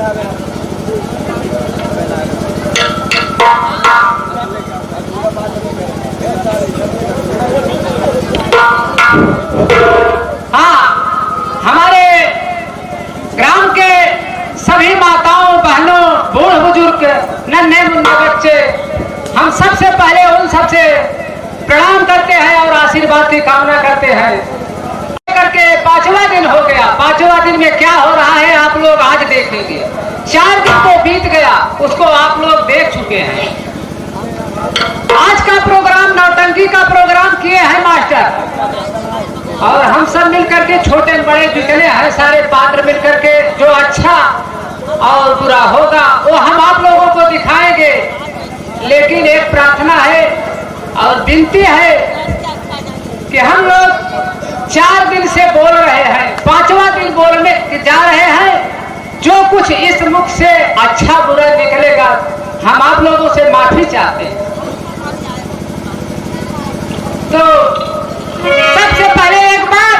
हाँ, हमारे ग्राम के सभी माताओं बहनों बूढ़ बुजुर्ग नन्हे मुन्ने बच्चे हम सबसे पहले उन सबसे प्रणाम करते हैं और आशीर्वाद की कामना करते हैं। करके 5वां दिन हो गया। 5वां दिन में क्या हो रहा है आप लोग आज देखेंगे। 4 दिन तो बीत गया, उसको आप लोग देख चुके हैं। आज का प्रोग्राम नौटंकी का प्रोग्राम किए हैं मास्टर, और हम सब मिलकर के छोटे बड़े जितने हैं सारे पात्र मिलकर के जो अच्छा और बुरा होगा वो हम आप लोगों को दिखाएंगे। लेकिन एक प्रार्थना है और विनती है कि हम लोग 4 दिन से बोल रहे हैं, 5वां दिन बोलने जा रहे हैं। जो कुछ इस मुख से अच्छा बुरा निकलेगा हम आप लोगों से माफी चाहते हैं। तो सबसे पहले एक बार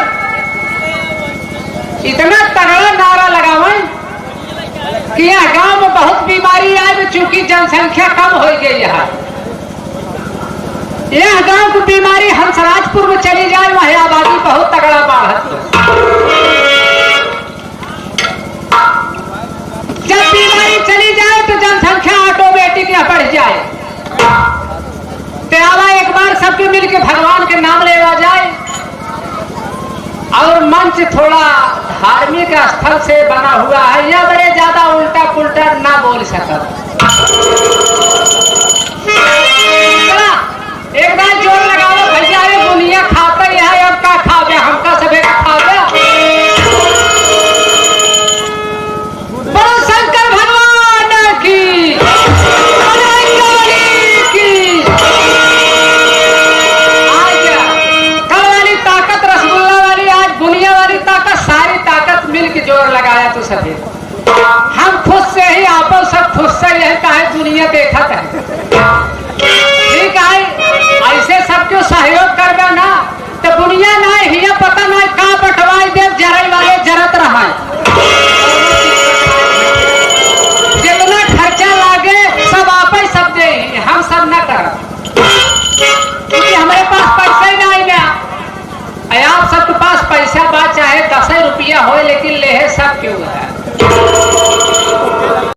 इतना तगड़ा नारा लगावें कि यह गांव में बहुत बीमारी आई, चूंकि जनसंख्या कम हो गई है। यह गांव की बीमारी हंसराजपुर में चली जाए, वह आबादी बहुत तगड़ा बढ़त। जब बीमारी चली जाए तो जनसंख्या ऑटोमेटिक यह बढ़ जाए। तो आवा एक बार सबके मिलकर भगवान के नाम लेवा जाए। और मंच थोड़ा धार्मिक स्थल से बना हुआ है, यह बड़े ज्यादा उल्टा पुल्टा ना बोल सकता। एक बार जोर लगाओ भैया, दुनिया खाता ही है, अब का खावे हमका सबे खावे। बोलो शंकर भगवान की, आज कल वाली ताकत रसगुल्ला वाली, आज बुनिया वाली ताकत, सारी ताकत मिलकर जोर लगाया तो सभी हम खुद से ही आपो सब खुद से ही है, दुनिया देखा है। ठीक है, ऐसे सबको सहयोग करबे ना तो दुनिया ना ही पता ना का बटवाई दे, जरई वाले जरत रहा है।